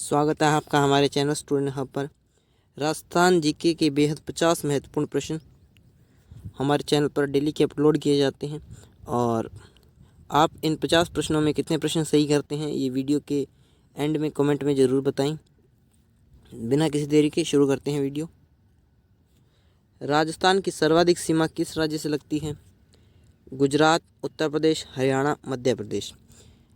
स्वागत है आपका हमारे चैनल स्टूडेंट हब पर। राजस्थान जीके के बेहद 50 महत्वपूर्ण प्रश्न हमारे चैनल पर डेली के अपलोड किए जाते हैं और आप इन 50 प्रश्नों में कितने प्रश्न सही करते हैं ये वीडियो के एंड में कमेंट में ज़रूर बताएं। बिना किसी देरी के शुरू करते हैं वीडियो। राजस्थान की सर्वाधिक सीमा किस राज्य से लगती है? गुजरात, उत्तर प्रदेश, हरियाणा, मध्य प्रदेश।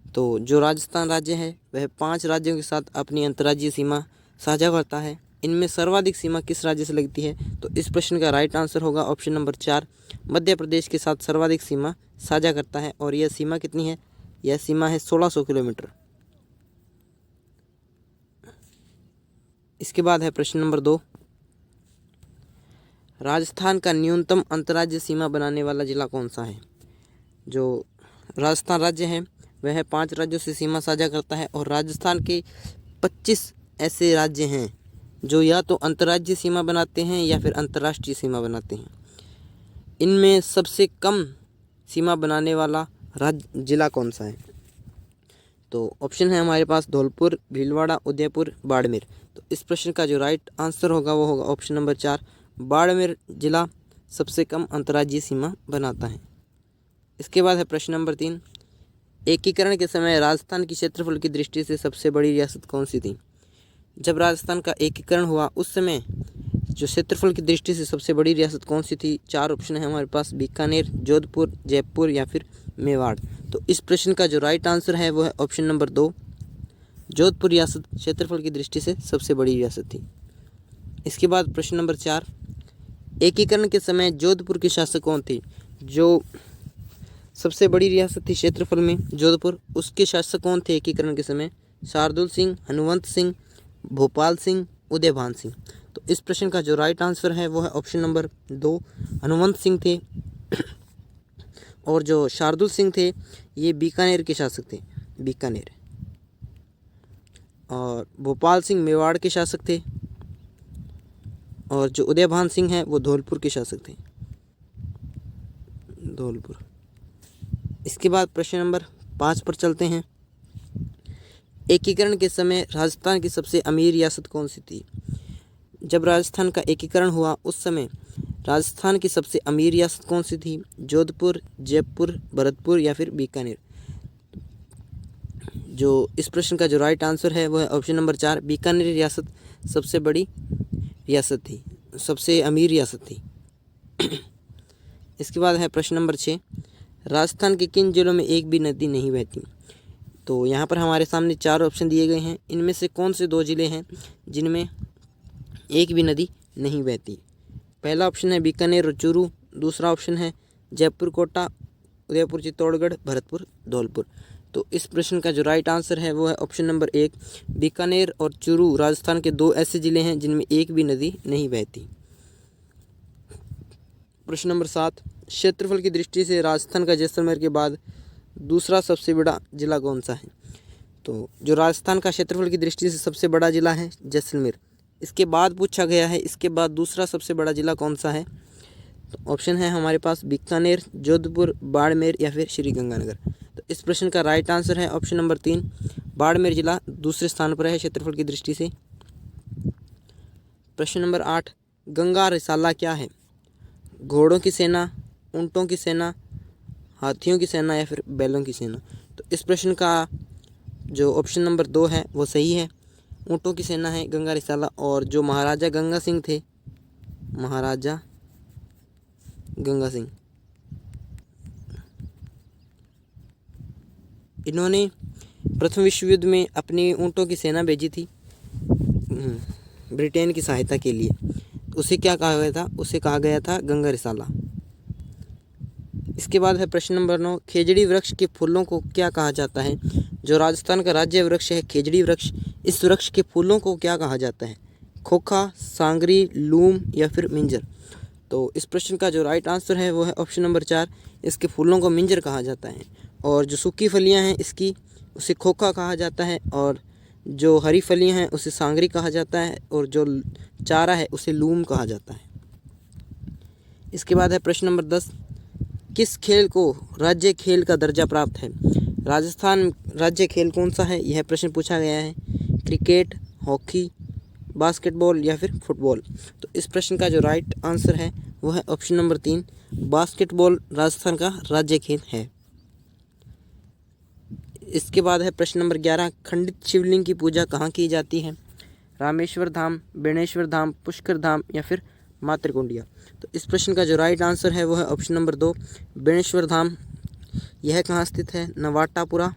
तो जो राजस्थान राज्य है वह 5 राज्यों के साथ अपनी अंतर्राज्यीय सीमा साझा करता है। इनमें सर्वाधिक सीमा किस राज्य से लगती है? तो इस प्रश्न का राइट आंसर होगा ऑप्शन नंबर 4, मध्य प्रदेश के साथ सर्वाधिक सीमा साझा करता है। और यह सीमा कितनी है? यह सीमा है 1600 किलोमीटर। इसके बाद है प्रश्न नंबर 2, राजस्थान का न्यूनतम अंतर्राज्यीय सीमा बनाने वाला जिला कौन सा है? जो राजस्थान राज्य है वह 5 राज्यों से सीमा साझा करता है और राजस्थान के 25 ऐसे राज्य हैं जो या तो अंतर्राज्यीय सीमा बनाते हैं या फिर अंतर्राष्ट्रीय सीमा बनाते हैं। इनमें सबसे कम सीमा बनाने वाला राज्य जिला कौन सा है? तो ऑप्शन है हमारे पास धौलपुर, भीलवाड़ा, उदयपुर, बाड़मेर। तो इस प्रश्न का जो राइट आंसर होगा वो होगा ऑप्शन नंबर 4, बाड़मेर जिला सबसे कम अंतर्राज्यीय सीमा बनाता है। इसके बाद है प्रश्न नंबर 3, एकीकरण के समय राजस्थान की क्षेत्रफल की दृष्टि से सबसे बड़ी रियासत कौन सी थी? जब राजस्थान का एकीकरण हुआ उस समय जो क्षेत्रफल की दृष्टि से सबसे बड़ी रियासत कौन सी थी? 4 ऑप्शन है हमारे पास, बीकानेर, जोधपुर, जयपुर या फिर मेवाड़। तो इस प्रश्न का जो राइट आंसर है वो है ऑप्शन नंबर 2, जोधपुर रियासत क्षेत्रफल की दृष्टि से सबसे बड़ी रियासत थी। इसके बाद प्रश्न नंबर 4, एकीकरण के समय जोधपुर के शासक कौन थे? जो सबसे बड़ी रियासत थी क्षेत्रफल में जोधपुर, उसके शासक कौन थे एकीकरण के समय? शार्दुल सिंह, हनुमंत सिंह, भोपाल सिंह, उदयभान सिंह। तो इस प्रश्न का जो राइट आंसर है वो है ऑप्शन नंबर 2, हनुमंत सिंह थे। और जो शार्दुल सिंह थे ये बीकानेर के शासक थे, बीकानेर। और भोपाल सिंह मेवाड़ के शासक थे और जो उदयभान सिंह हैं वो धौलपुर के शासक थे, धौलपुर। इसके बाद प्रश्न नंबर 5 पर चलते हैं। एकीकरण के समय राजस्थान की सबसे अमीर रियासत कौन सी थी? जब राजस्थान का एकीकरण हुआ उस समय राजस्थान की सबसे अमीर रियासत कौन सी थी? जोधपुर, जयपुर, भरतपुर या फिर बीकानेर। जो इस प्रश्न का जो राइट आंसर है वो है ऑप्शन नंबर 4, बीकानेर रियासत सबसे बड़ी रियासत थी, सबसे अमीर रियासत थी। इसके बाद है प्रश्न नंबर 6, राजस्थान के किन जिलों में एक भी नदी नहीं बहती? तो यहाँ पर हमारे सामने 4 ऑप्शन दिए गए हैं। इनमें से कौन से 2 जिले हैं जिनमें एक भी नदी नहीं बहती? पहला ऑप्शन है बीकानेर और चूरू, दूसरा ऑप्शन है जयपुर, कोटा, उदयपुर, चित्तौड़गढ़, भरतपुर, धौलपुर। तो इस प्रश्न का जो राइट आंसर है वो है ऑप्शन नंबर 1, बीकानेर और चूरू राजस्थान के 2 ऐसे जिले हैं जिनमें एक भी नदी नहीं बहती। प्रश्न नंबर 7, क्षेत्रफल की दृष्टि से राजस्थान का जैसलमेर के बाद दूसरा सबसे बड़ा जिला कौन सा है? तो जो राजस्थान का क्षेत्रफल की दृष्टि से सबसे बड़ा जिला है जैसलमेर। इसके बाद पूछा गया है इसके बाद दूसरा सबसे बड़ा जिला कौन सा है? तो ऑप्शन है हमारे पास बीकानेर, जोधपुर, बाड़मेर या फिर श्रीगंगानगर। तो इस प्रश्न का राइट आंसर है ऑप्शन नंबर 3, बाड़मेर जिला दूसरे स्थान पर है क्षेत्रफल की दृष्टि से। प्रश्न नंबर 8, गंगा रिसाला क्या है? घोड़ों की सेना, ऊँटों की सेना, हाथियों की सेना या फिर बैलों की सेना। तो इस प्रश्न का जो ऑप्शन नंबर 2 है वो सही है, ऊँटों की सेना है गंगा रिसाला। और जो महाराजा गंगा सिंह थे, महाराजा गंगा सिंह, इन्होंने प्रथम विश्व युद्ध में अपनी ऊँटों की सेना भेजी थी ब्रिटेन की सहायता के लिए। उसे क्या कहा गया था? उसे कहा गया था गंगा रिसाला। इसके बाद है प्रश्न नंबर 9, खेजड़ी वृक्ष के फूलों को क्या कहा जाता है? जो राजस्थान का राज्य वृक्ष है खेजड़ी वृक्ष, इस वृक्ष के फूलों को क्या कहा जाता है? खोखा, सांगरी, लूम या फिर मिंजर। तो इस प्रश्न का जो राइट आंसर है वो है ऑप्शन नंबर 4, इसके फूलों को मिंजर कहा जाता है। और जो सूखी फलियां हैं इसकी उसे खोखा कहा जाता है और जो हरी फलियां हैं उसे सांगरी कहा जाता है और जो चारा है उसे लूम कहा जाता है। इसके बाद है प्रश्न नंबर 10, किस खेल को राज्य खेल का दर्जा प्राप्त है? राजस्थान राज्य खेल कौन सा है, यह प्रश्न पूछा गया है। क्रिकेट, हॉकी, बास्केटबॉल या फिर फुटबॉल। तो इस प्रश्न का जो राइट आंसर है वो है ऑप्शन नंबर 3, बास्केटबॉल राजस्थान का राज्य खेल है। इसके बाद है प्रश्न नंबर 11, खंडित शिवलिंग की पूजा कहाँ की जाती है? रामेश्वर धाम, बेणेश्वर धाम, पुष्कर धाम या फिर मातृकुंडिया। तो इस प्रश्न का जो राइट आंसर है वो है ऑप्शन नंबर 2, बेणेश्वर धाम। यह कहाँ स्थित है? नवाटापुरा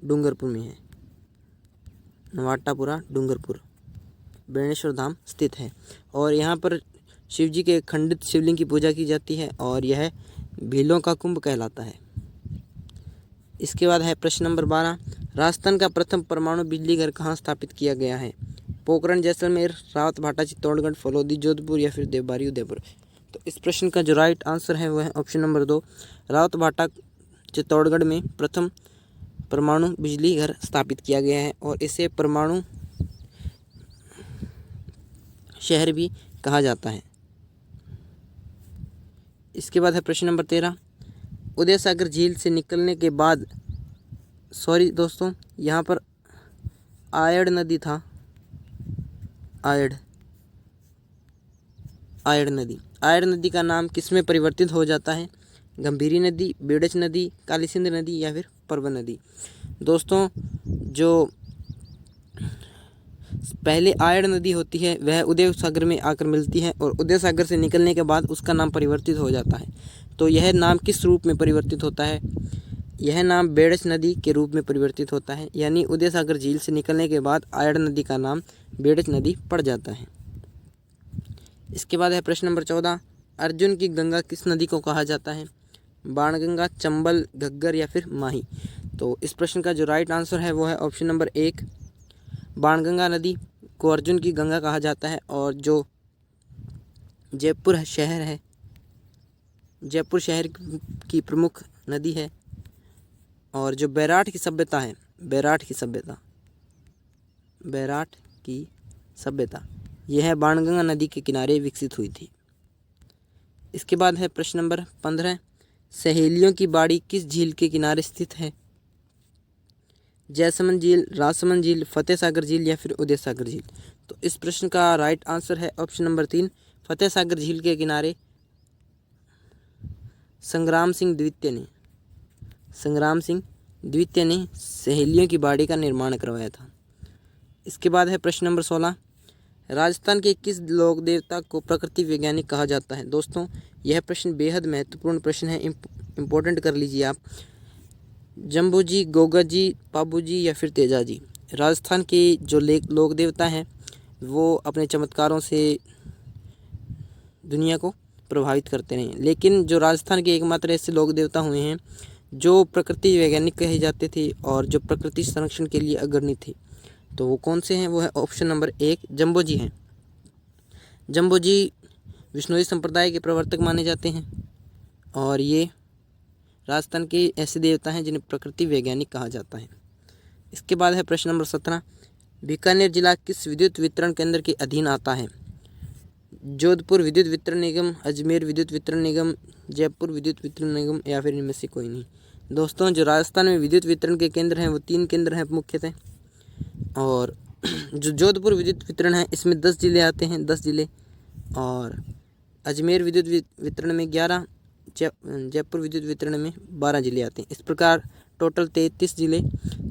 डूंगरपुर में है। नवाटापुरा डूंगरपुर बेणेश्वर धाम स्थित है और यहाँ पर शिव जी के खंडित शिवलिंग की पूजा की जाती है और यह भीलों का कुंभ कहलाता है। इसके बाद है प्रश्न नंबर 12, राजस्थान का प्रथम परमाणु बिजली घर कहाँ स्थापित किया गया है? पोखरण, जैसलमेर, रावतभाटा, चित्तौड़गढ़, फलोदी, जोधपुर या फिर देवबारी, उदयपुर। तो इस प्रश्न का जो राइट आंसर है वो है ऑप्शन नंबर 2, रावतभाटा चित्तौड़गढ़ में प्रथम परमाणु बिजली घर स्थापित किया गया है और इसे परमाणु शहर भी कहा जाता है। इसके बाद है प्रश्न नंबर 13, उदय सागर झील से निकलने के बाद, सॉरी दोस्तों, यहाँ पर आयड़ नदी था, आयड़ नदी का नाम किस में परिवर्तित हो जाता है? गंभीरी नदी, बेड़च नदी, काली सिंध नदी या फिर परवन नदी। दोस्तों, जो पहले आयड़ नदी होती है वह उदय सागर में आकर मिलती है और उदय सागर से निकलने के बाद उसका नाम परिवर्तित हो जाता है। तो यह नाम किस रूप में परिवर्तित होता है? यह नाम बेड़च नदी के रूप में परिवर्तित होता है, यानी उदय सागर झील से निकलने के बाद आयड़ नदी का नाम बेड़च नदी पड़ जाता है। इसके बाद है प्रश्न नंबर 14, अर्जुन की गंगा किस नदी को कहा जाता है? बाणगंगा, चंबल, घग्गर या फिर माही। तो इस प्रश्न का जो राइट आंसर है वो है ऑप्शन नंबर 1, बाणगंगा नदी को अर्जुन की गंगा कहा जाता है और जो जयपुर शहर की प्रमुख नदी है और जो बैराठ की सभ्यता यह बाणगंगा नदी के किनारे विकसित हुई थी। इसके बाद है प्रश्न नंबर 15, सहेलियों की बाड़ी किस झील के किनारे स्थित है? जैसमंद झील, राजसमंद झील, फतेह सागर झील या फिर उदय सागर झील। तो इस प्रश्न का राइट आंसर है ऑप्शन नंबर 3, फतेह सागर झील के किनारे संग्राम सिंह द्वितीय ने सहेलियों की बाड़ी का निर्माण करवाया था। इसके बाद है प्रश्न नंबर 16, राजस्थान के किस लोक देवता को प्रकृति वैज्ञानिक कहा जाता है? दोस्तों, यह प्रश्न बेहद महत्वपूर्ण प्रश्न है, इम्पोर्टेंट कर लीजिए आप। जम्बू जी, गोगा जी, पाबू जी या फिर तेजा जी। राजस्थान के जो लोक देवता हैं वो अपने चमत्कारों से दुनिया को प्रभावित करते रहे, लेकिन जो राजस्थान के एकमात्र ऐसे लोक देवता हुए हैं जो प्रकृति वैज्ञानिक कहे जाते थे और जो प्रकृति संरक्षण के लिए अग्रणी थे, तो वो कौन से हैं? वो है ऑप्शन नंबर 1, जम्बो जी हैं। जम्बो जी विष्णुई संप्रदाय के प्रवर्तक माने जाते हैं और ये राजस्थान के ऐसे देवता हैं जिन्हें प्रकृति वैज्ञानिक कहा जाता है। इसके बाद है प्रश्न नंबर 17, बीकानेर जिला किस विद्युत वितरण केंद्र के अधीन आता है? जोधपुर विद्युत वितरण निगम, अजमेर विद्युत वितरण निगम, जयपुर विद्युत वितरण निगम या फिर इनमें से कोई नहीं। दोस्तों, जो राजस्थान में विद्युत वितरण के केंद्र हैं वो 3 केंद्र हैं मुख्यतः, और जो जोधपुर विद्युत वितरण है इसमें 10 जिले आते हैं, 10 जिले, और अजमेर विद्युत वितरण में 11, जयपुर विद्युत वितरण में 12 जिले आते हैं। इस प्रकार टोटल 33 जिले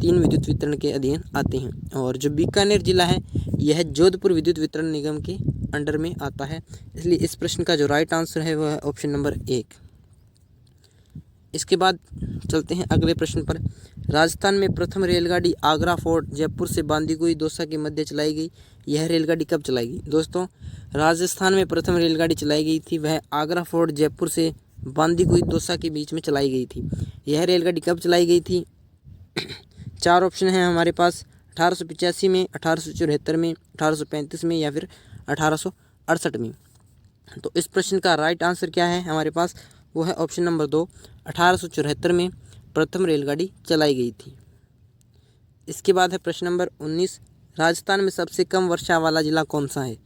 3 विद्युत वितरण के अधीन आते हैं और जो बीकानेर जिला है यह जोधपुर विद्युत वितरण निगम के अंडर में आता है, इसलिए इस प्रश्न का जो राइट आंसर है वह है ऑप्शन नंबर 1। इसके बाद चलते हैं अगले प्रश्न पर। राजस्थान में प्रथम रेलगाड़ी आगरा फोर्ट जयपुर से बांदीकुई दौसा के मध्य चलाई गई, यह रेलगाड़ी कब चलाई गई? दोस्तों, राजस्थान में प्रथम रेलगाड़ी चलाई गई थी वह आगरा फोर्ट जयपुर से बांदीकुई दौसा के बीच में चलाई गई थी। यह रेलगाड़ी कब चलाई गई थी? 4 ऑप्शन हैं हमारे पास, 1885 में, 1874 में, 1835 में या फिर 1868 में। तो इस प्रश्न का राइट आंसर क्या है हमारे पास? वो है ऑप्शन नंबर 2, 1874 में प्रथम रेलगाड़ी चलाई गई थी। इसके बाद है प्रश्न नंबर 19, राजस्थान में सबसे कम वर्षा वाला जिला कौन सा है?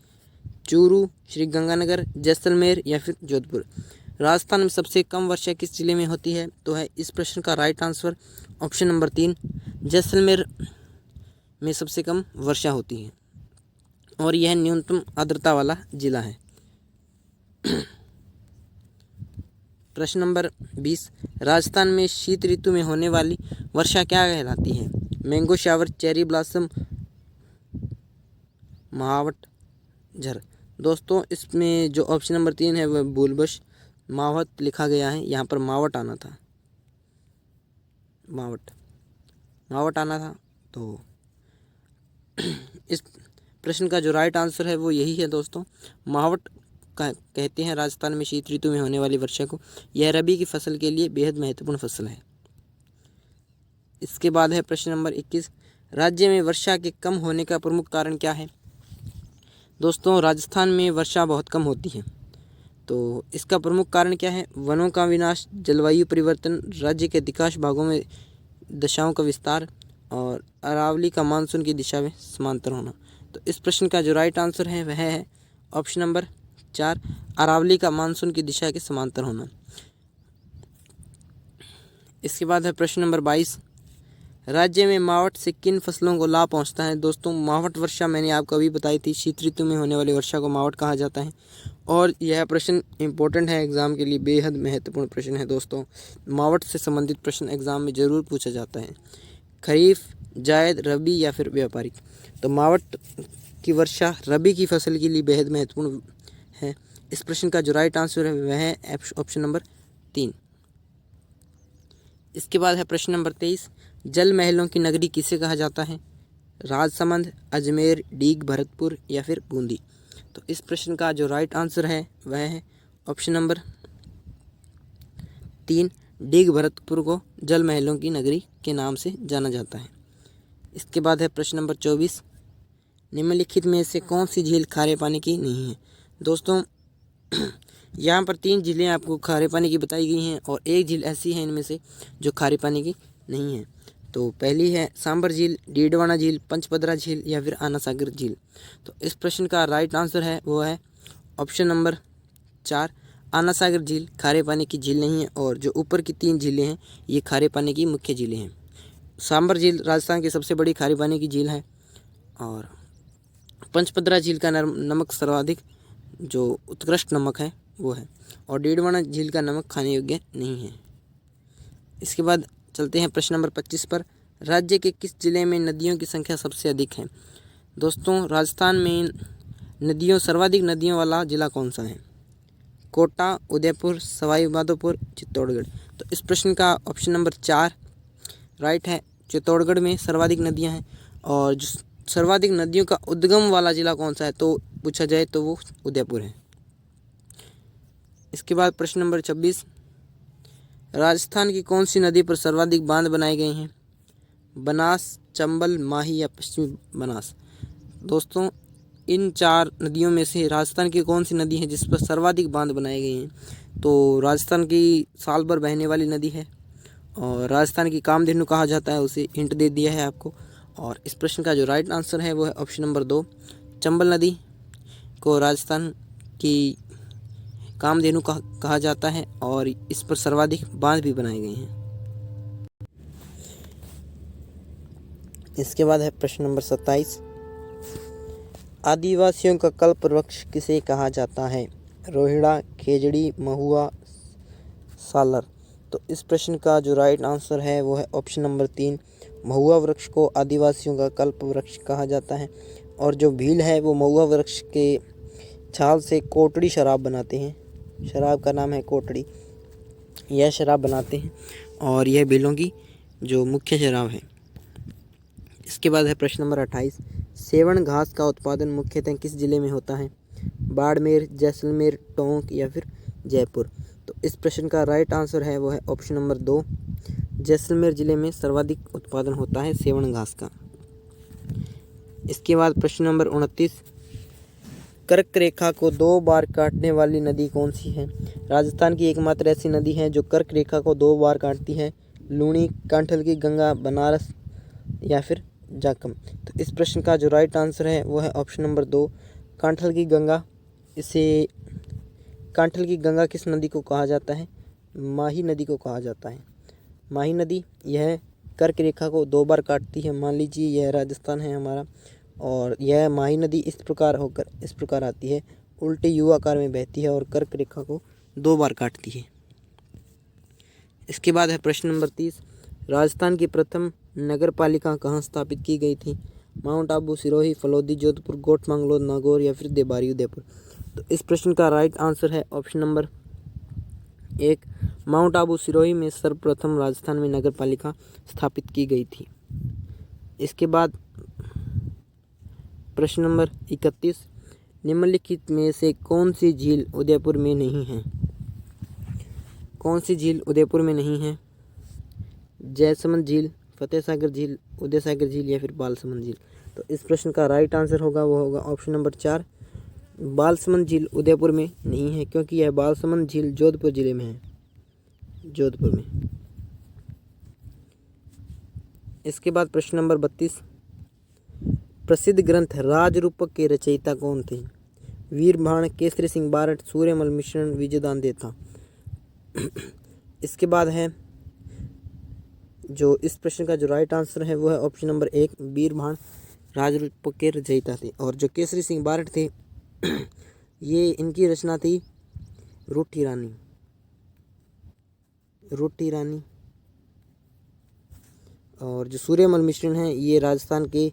चूरू, श्रीगंगानगर, जैसलमेर या फिर जोधपुर। राजस्थान में सबसे कम वर्षा किस जिले में होती है? तो है इस प्रश्न का right answer option number 3, Jaisalmer में सबसे कम वर्षा होती है और यह न्यूनतम आर्द्रता वाला जिला है। प्रश्न नंबर 20, राजस्थान में शीत ऋतु में होने वाली वर्षा क्या कहलाती है? मैंगो शावर, चेरी ब्लॉसम, महावट झर। दोस्तों इसमें जो ऑप्शन नंबर 3 है वह भूलवश मावट लिखा गया है, यहाँ पर मावट आना था, मावट आना था। तो इस प्रश्न का जो राइट आंसर है वो यही है दोस्तों, मावट कहते हैं राजस्थान में शीत ऋतु में होने वाली वर्षा को। यह रबी की फसल के लिए बेहद महत्वपूर्ण फसल है। इसके बाद है प्रश्न नंबर 21, राज्य में वर्षा के कम होने का प्रमुख कारण क्या है? दोस्तों राजस्थान में वर्षा बहुत कम होती है, तो इसका प्रमुख कारण क्या है? वनों का विनाश, जलवायु परिवर्तन, राज्य के अधिकांश भागों में दशाओं का विस्तार और अरावली का मानसून की दिशा में समांतर होना। तो इस प्रश्न का जो राइट आंसर है वह है ऑप्शन नंबर 4, अरावली का मानसून की दिशा के समांतर होना। इसके बाद है प्रश्न नंबर 22, राज्य में मावट से किन फसलों को लाभ पहुंचता है? दोस्तों मावट वर्षा मैंने आपको अभी बताई थी, शीत ऋतु में होने वाली वर्षा को मावट कहा जाता है और यह प्रश्न इम्पोर्टेंट है, एग्ज़ाम के लिए बेहद महत्वपूर्ण प्रश्न है दोस्तों। मावट से संबंधित प्रश्न एग्ज़ाम में ज़रूर पूछा जाता है। खरीफ, जायद, रबी या फिर व्यापारिक। तो मावट की वर्षा रबी की फसल के लिए बेहद महत्वपूर्ण है। इस प्रश्न का जो राइट आंसर है वह है ऑप्शन नंबर 3। इसके बाद है प्रश्न नंबर 23, जल महलों की नगरी किसे कहा जाता है? राजसमंद, अजमेर, डीग, भरतपुर या फिर बूंदी। तो इस प्रश्न का जो राइट आंसर है वह है ऑप्शन नंबर 3, डीग भरतपुर को जल महलों की नगरी के नाम से जाना जाता है। इसके बाद है प्रश्न नंबर 24, निम्नलिखित में से कौन सी झील खारे पानी की नहीं है? दोस्तों यहाँ पर 3 झीलें आपको खारे पानी की बताई गई हैं और एक झील ऐसी है इनमें से जो खारे पानी की नहीं है। तो पहली है सांबर झील, डीडवाना झील, पंचपदरा झील या फिर आना सागर झील। तो इस प्रश्न का राइट आंसर है वो है ऑप्शन नंबर 4, आना सागर झील खारे पानी की झील नहीं है और जो ऊपर की 3 झीलें हैं ये खारे पानी की मुख्य झीलें हैं। सांबर झील राजस्थान की सबसे बड़ी खारे पानी की झील है और पंचपदरा झील का नमक सर्वाधिक जो उत्कृष्ट नमक है वो है और डीडवाना झील का नमक खाने योग्य नहीं है। इसके बाद चलते हैं प्रश्न नंबर 25 पर, राज्य के किस जिले में नदियों की संख्या सबसे अधिक है? दोस्तों राजस्थान में सर्वाधिक नदियों वाला जिला कौन सा है? कोटा, उदयपुर, सवाई माधोपुर, चित्तौड़गढ़। तो इस प्रश्न का ऑप्शन नंबर 4 राइट है, चित्तौड़गढ़ में सर्वाधिक नदियां हैं और जो सर्वाधिक नदियों का उद्गम वाला जिला कौन सा है तो पूछा जाए तो वो उदयपुर है। इसके बाद प्रश्न नंबर 26, राजस्थान की कौन सी नदी पर सर्वाधिक बांध बनाए गए हैं? बनास, चंबल, माही या पश्चिमी बनास। दोस्तों इन 4 नदियों में से राजस्थान की कौन सी नदी है जिस पर सर्वाधिक बांध बनाए गए हैं? तो राजस्थान की साल भर बहने वाली नदी है और राजस्थान की कामधेनु कहा जाता है, उसे हिंट दे दिया है आपको। और इस प्रश्न का जो राइट आंसर है वो है ऑप्शन नंबर 2, चंबल नदी को राजस्थान की कामधेनु कहा जाता है और इस पर सर्वाधिक बांध भी बनाए गए हैं। इसके बाद है प्रश्न नंबर 27, आदिवासियों का कल्प वृक्ष किसे कहा जाता है? रोहिड़ा, खेजड़ी, महुआ, सालर। तो इस प्रश्न का जो राइट आंसर है वो है ऑप्शन नंबर 3, महुआ वृक्ष को आदिवासियों का कल्प वृक्ष कहा जाता है और जो भील है वो महुआ वृक्ष के छाल से कोटड़ी शराब बनाते हैं। शराब का नाम है कोटड़ी, यह शराब बनाते हैं और यह भीलों की जो मुख्य शराब है। इसके बाद है प्रश्न नंबर 28, सेवण घास का उत्पादन मुख्यतः किस जिले में होता है? बाड़मेर, जैसलमेर, टोंक या फिर जयपुर। तो इस प्रश्न का राइट आंसर है वो है ऑप्शन नंबर 2, जैसलमेर जिले में सर्वाधिक उत्पादन होता है सेवण घास का। इसके बाद प्रश्न नंबर 29, कर्क रेखा को 2 बार काटने वाली नदी कौन सी है? राजस्थान की एकमात्र ऐसी नदी है जो कर्क रेखा को 2 बार काटती है। लूणी, कांठल की गंगा, बनारस या फिर जाकम। तो इस प्रश्न का जो राइट आंसर है वो है ऑप्शन नंबर 2, कांठल की गंगा। इसे कांठल की गंगा किस नदी को कहा जाता है? माही नदी को कहा जाता है। माही नदी यह कर्क रेखा को 2 बार काटती है। मान लीजिए यह राजस्थान है हमारा, और यह माही नदी इस प्रकार होकर इस प्रकार आती है, उल्टे यू आकार में बहती है और कर्क रेखा को 2 बार काटती है। इसके बाद है प्रश्न नंबर 30, राजस्थान की प्रथम नगर पालिका कहाँ स्थापित की गई थी? माउंट आबू, सिरोही, फलोदी, जोधपुर, गोठ मांगलोद, नागौर या फिर देबारी उदयपुर। तो इस प्रश्न का राइट आंसर है option number 1, mount Abu Sirohi में सर्वप्रथम राजस्थान में नगर पालिका स्थापित की गई थी। इसके बाद प्रश्न नंबर 31, निम्नलिखित में से कौन सी झील उदयपुर में नहीं है? कौन सी झील उदयपुर में नहीं है? जयसमंद झील, फतेह सागर झील, उदय सागर झील या फिर बालसमंद झील। तो इस प्रश्न का राइट आंसर होगा वो होगा ऑप्शन नंबर 4, बालसमंद झील उदयपुर में नहीं है, क्योंकि यह बालसमंद झील जोधपुर जिले में है, जोधपुर में। इसके बाद प्रश्न नंबर 32, प्रसिद्ध ग्रंथ राजरूपक के रचयिता कौन थे? वीरभाण, केसरी सिंह बारठ, सूर्यमल मिश्रण, विजयदान देथा। इसके बाद है जो इस प्रश्न का जो राइट आंसर है वो है ऑप्शन नंबर 1, वीरभाण राजरूपक के रचयिता थे। और जो केसरी सिंह बारठ थे ये इनकी रचना थी रूठी रानी, रूठी रानी। और जो सूर्यमल मिश्रण है ये राजस्थान के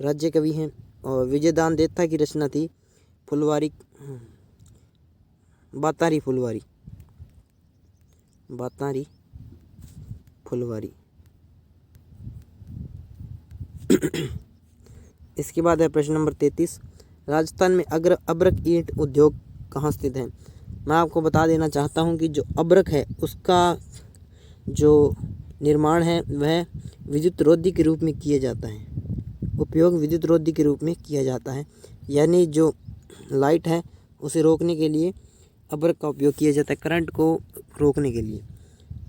राज्य कवि हैं। और विजयदान देथा की रचना थी फुलवारी, बातारी फुलवारी, बातारी फुलवारी। इसके बाद है प्रश्न नंबर 33, राजस्थान में अब्रक ईंट उद्योग कहाँ स्थित है? मैं आपको बता देना चाहता हूँ कि जो अब्रक है उसका जो निर्माण है वह विद्युत रोधी के रूप में किया जाता है, उपयोग विद्युत रोधी के रूप में किया जाता है, यानी जो लाइट है उसे रोकने के लिए अब्रक का उपयोग किया जाता है, करंट को रोकने के लिए।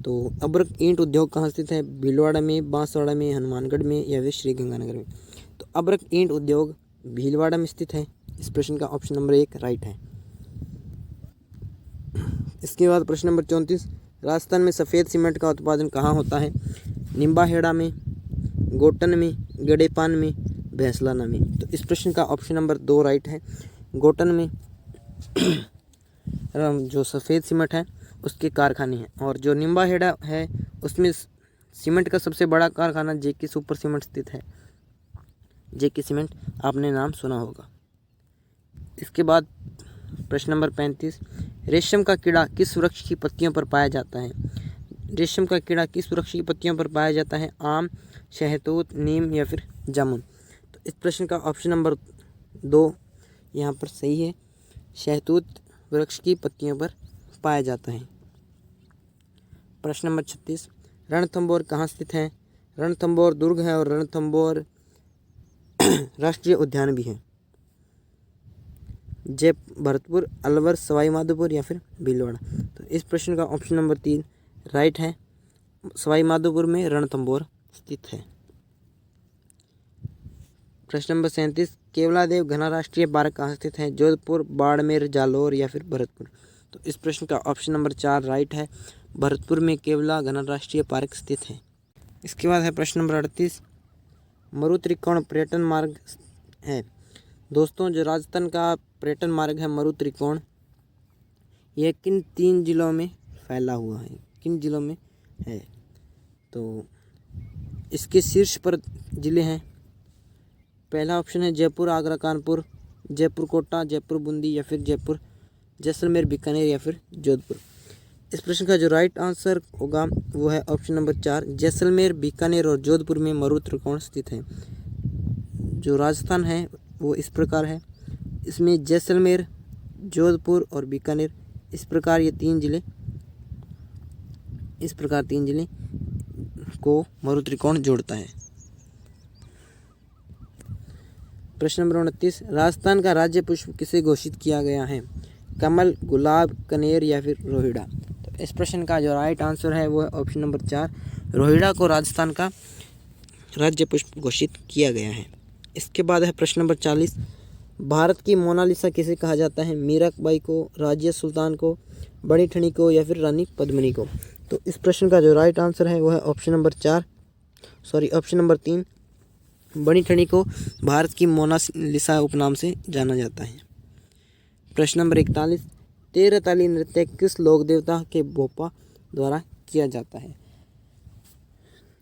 तो अब्रक ईंट उद्योग कहाँ स्थित है? भीलवाड़ा में, बांसवाड़ा में, हनुमानगढ़ में या फिर श्रीगंगानगर में। तो अब्रक ईंट उद्योग भीलवाड़ा में स्थित है। इस प्रश्न का ऑप्शन नंबर 1 राइट है। इसके बाद प्रश्न नंबर 34, राजस्थान में सफ़ेद सीमेंट का उत्पादन कहाँ होता है? निम्बाहेड़ा में, गोटन में, गड़ेपान में, भैंसलाना में। तो इस प्रश्न का ऑप्शन नंबर 2 राइट है। गोटन में जो सफ़ेद सीमेंट है उसके कारखाने हैं। और जो निम्बाहेड़ा है उसमें सीमेंट का सबसे बड़ा कारखाना जेके सुपर सीमेंट स्थित है। जेके सीमेंट आपने नाम सुना होगा। इसके बाद प्रश्न नंबर 35, रेशम का कीड़ा किस वृक्ष की पत्तियों पर पाया जाता है? रेशम का कीड़ा किस वृक्ष की पत्तियों पर पाया जाता है? आम, शहतूत, नीम या फिर जामुन। तो इस प्रश्न का ऑप्शन नंबर 2 यहाँ पर सही है, शहतूत वृक्ष की पत्तियों पर पाया जाता है। प्रश्न नंबर 36, रणथंभौर कहाँ स्थित है? रणथंभौर दुर्ग है और रणथंभौर राष्ट्रीय उद्यान भी है। भरतपुर, अलवर, सवाई माधोपुर या फिर भीलवाड़ा। तो इस प्रश्न का ऑप्शन नंबर 3 राइट है, सवाई माधोपुर में रणथंभौर स्थित है। प्रश्न नंबर 37, केवलादेव घना राष्ट्रीय पार्क कहाँ स्थित है? जोधपुर, बाड़मेर, जालोर या फिर भरतपुर। तो इस प्रश्न का ऑप्शन नंबर 4 राइट है, भरतपुर में केवला घना राष्ट्रीय पार्क स्थित है। इसके बाद है प्रश्न नंबर 38, मरु त्रिकोण पर्यटन मार्ग है। दोस्तों जो राजस्थान का पर्यटन मार्ग है मरु त्रिकोण, यह किन 3 जिलों में फैला हुआ है? किन जिलों में है? तो इसके शीर्ष पर जिले हैं। पहला ऑप्शन है जयपुर, आगरा, कानपुर, जयपुर कोटा, जयपुर बूंदी या फिर जयपुर जैसलमेर, बीकानेर या फिर जोधपुर। इस प्रश्न का जो राइट आंसर होगा वो है ऑप्शन नंबर 4, जैसलमेर, बीकानेर और जोधपुर में मरु त्रिकोण स्थित है। जो राजस्थान है वो इस प्रकार है, इसमें जैसलमेर, जोधपुर और बीकानेर इस प्रकार 3 जिले को मरु त्रिकोण जोड़ता है। प्रश्न नंबर 29, राजस्थान का राज्य पुष्प किसे घोषित किया गया है? कमल, गुलाब, कनेर या फिर रोहिड़ा। तो इस प्रश्न का जो राइट आंसर है वो है ऑप्शन नंबर 4, रोहिड़ा को राजस्थान का राज्य पुष्प घोषित किया गया है। इसके बाद है प्रश्न नंबर 40, भारत की मोनालिसा किसे कहा जाता है? मीराबाई को, राजिया सुल्तान को, बड़ी ठनी को या फिर रानी पद्मिनी को? तो इस प्रश्न का जो राइट आंसर है वो है ऑप्शन नंबर 3, बड़ी ठनी को भारत की मोनालिसा उपनाम से जाना जाता है। प्रश्न नंबर 41, 13 ताली नृत्य किस लोक देवता के भोपा द्वारा किया जाता है?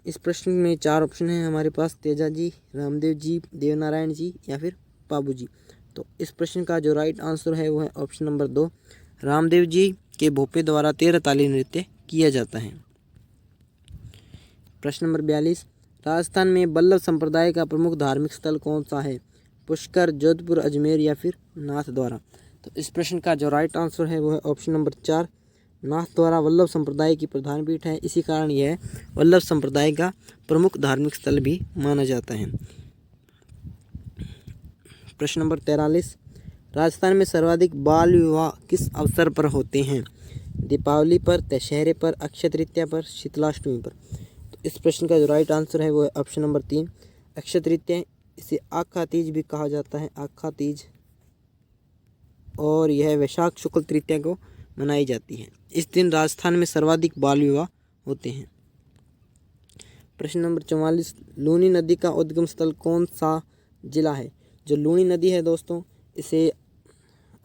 इस प्रश्न में 4 ऑप्शन हैं हमारे पास, तेजा जी, रामदेव जी, देवनारायण जी या फिर बाबू जी। तो इस प्रश्न का जो राइट आंसर है वो है ऑप्शन नंबर 2, रामदेव जी के भोपे द्वारा 13 ताली नृत्य किया जाता है। प्रश्न नंबर 42, राजस्थान में बल्लभ संप्रदाय का प्रमुख धार्मिक स्थल कौन सा है? पुष्कर, जोधपुर, अजमेर या फिर नाथद्वारा? तो इस प्रश्न का जो राइट आंसर है वो है ऑप्शन नंबर 4, नाथद्वारा वल्लभ संप्रदाय की प्रधान पीठ है। इसी कारण यह वल्लभ संप्रदाय का प्रमुख धार्मिक स्थल भी माना जाता है। प्रश्न नंबर 43, राजस्थान में सर्वाधिक बाल विवाह किस अवसर पर होते हैं? दीपावली पर, दशहरे पर, अक्षय तृतीया पर, शीतलाष्टमी पर? तो इस प्रश्न का जो राइट आंसर है वो है ऑप्शन नंबर 3, अक्षय तृतीया। इसे आखा तीज भी कहा जाता है, आखा तीज, और यह वैशाख शुक्ल तृतीया को मनाई जाती है। इस दिन राजस्थान में सर्वाधिक बाल विवाह होते हैं। प्रश्न नंबर 44, लूनी नदी का उद्गम स्थल कौन सा जिला है? जो लूनी नदी है दोस्तों, इसे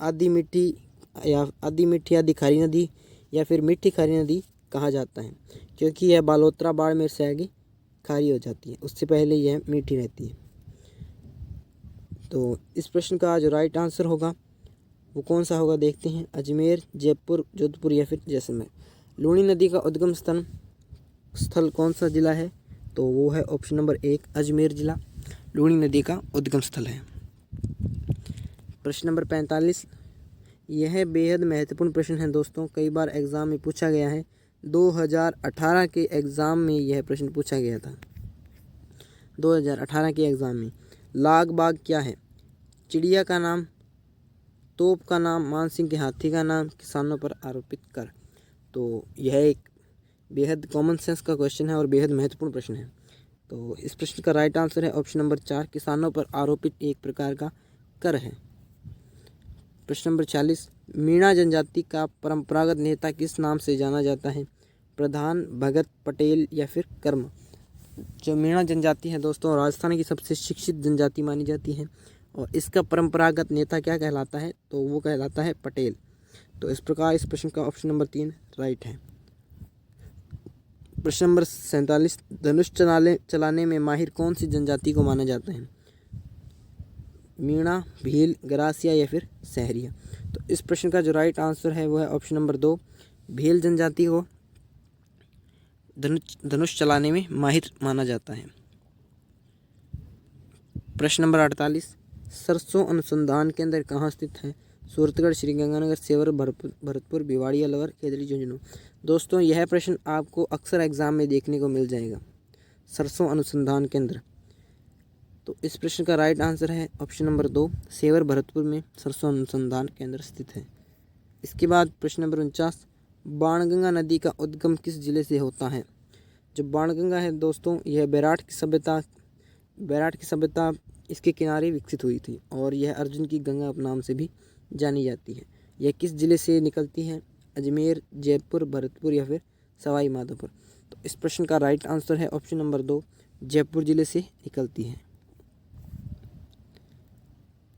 आधी मीठी आधी खारी नदी या फिर मीठी खारी नदी कहा जाता है, क्योंकि यह बालोतरा बाड़मेर से आगे खारी हो जाती है, उससे पहले यह मीठी रहती है। तो इस प्रश्न का जो राइट आंसर होगा वो कौन सा होगा, देखते हैं। अजमेर, जयपुर, जोधपुर या फिर जैसलमेर? लूनी नदी का उद्गम स्थल कौन सा जिला है? तो वो है ऑप्शन नंबर 1, अजमेर जिला लूनी नदी का उद्गम स्थल है। प्रश्न नंबर 45, यह बेहद महत्वपूर्ण प्रश्न है दोस्तों, कई बार एग्ज़ाम में पूछा गया है। 2018 के एग्ज़ाम में यह प्रश्न पूछा गया था। 2018 के एग्ज़ाम में लाग बाग क्या है? चिड़िया का नाम, तोप का नाम, मानसिंह के हाथी का नाम, किसानों पर आरोपित कर? तो यह एक बेहद कॉमन सेंस का क्वेश्चन है और बेहद महत्वपूर्ण प्रश्न है। तो इस प्रश्न का राइट आंसर है ऑप्शन नंबर 4, किसानों पर आरोपित एक प्रकार का कर है। प्रश्न नंबर 46, मीणा जनजाति का परंपरागत नेता किस नाम से जाना जाता है? प्रधान, भगत, पटेल या फिर कर्म? जो मीणा जनजाति है दोस्तों, राजस्थान की सबसे शिक्षित जनजाति मानी जाती है और इसका परंपरागत नेता क्या कहलाता है? तो वो कहलाता है पटेल। तो इस प्रकार इस प्रश्न का ऑप्शन नंबर 3 राइट है। प्रश्न नंबर 47, धनुष चलाने में माहिर कौन सी जनजाति को माना जाता है? मीणा, भील, गरासिया या फिर सहरिया? तो इस प्रश्न का जो राइट आंसर है वो है ऑप्शन नंबर 2, भील जनजाति को धनुष चलाने में माहिर माना जाता है। प्रश्न नंबर 48, सरसों अनुसंधान केंद्र कहाँ स्थित है? सूरतगढ़, श्रीगंगानगर, सेवर, भरतपुर, भिवाड़ी, अलवर, केदरी, झुंझुनू? दोस्तों यह प्रश्न आपको अक्सर एग्जाम में देखने को मिल जाएगा, सरसों अनुसंधान केंद्र। तो इस प्रश्न का राइट आंसर है ऑप्शन नंबर 2, सेवर, भरतपुर में सरसों अनुसंधान केंद्र स्थित है। इसके बाद प्रश्न नंबर 49, बाणगंगा नदी का उद्गम किस जिले से होता है? जो बाणगंगा है दोस्तों, यह बैराठ की सभ्यता इसके किनारे विकसित हुई थी और यह अर्जुन की गंगा उपनाम से भी जानी जाती है। यह किस जिले से निकलती है? अजमेर, जयपुर, भरतपुर या फिर सवाई माधोपुर? तो इस प्रश्न का राइट आंसर है ऑप्शन नंबर 2, जयपुर जिले से निकलती है।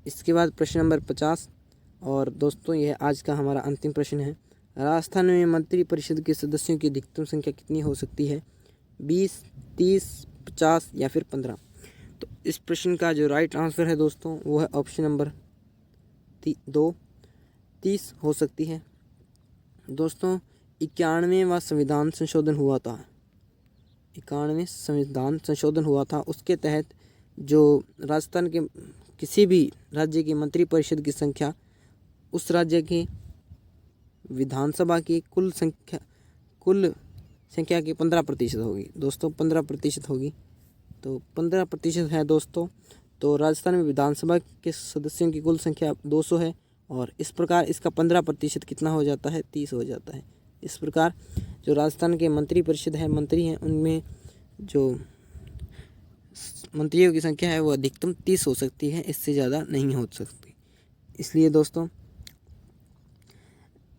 इसके बाद प्रश्न नंबर 50, और दोस्तों यह आज का हमारा अंतिम प्रश्न है। राजस्थान में मंत्री परिषद के सदस्यों की अधिकतम संख्या कितनी हो सकती है? 20, 30, 50 या फिर 15? तो इस प्रश्न का जो राइट आंसर है दोस्तों वो है ऑप्शन नंबर 2, 30 हो सकती है। दोस्तों 91वां संविधान संशोधन हुआ था, 91वें संविधान संशोधन हुआ था, उसके तहत जो राजस्थान के किसी भी राज्य की मंत्री परिषद की संख्या उस राज्य की विधानसभा की कुल संख्या की 15% होगी दोस्तों, 15% होगी। तो 15% है दोस्तों। तो राजस्थान में विधानसभा के सदस्यों की कुल संख्या 200 है और इस प्रकार इसका 15% कितना हो जाता है? 30 हो जाता है। इस प्रकार जो राजस्थान के मंत्री परिषद है, मंत्री हैं, उनमें जो मंत्रियों की संख्या है वो अधिकतम 30 हो सकती है, इससे ज़्यादा नहीं हो सकती। इसलिए दोस्तों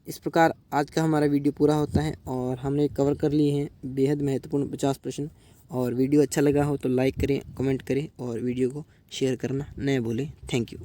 इस प्रकार आज का हमारा वीडियो पूरा होता है और हमने कवर कर लिए हैं बेहद महत्वपूर्ण 50 प्रश्न। और वीडियो अच्छा लगा हो तो लाइक करें, कमेंट करें और वीडियो को शेयर करना न भूलें। Thank you.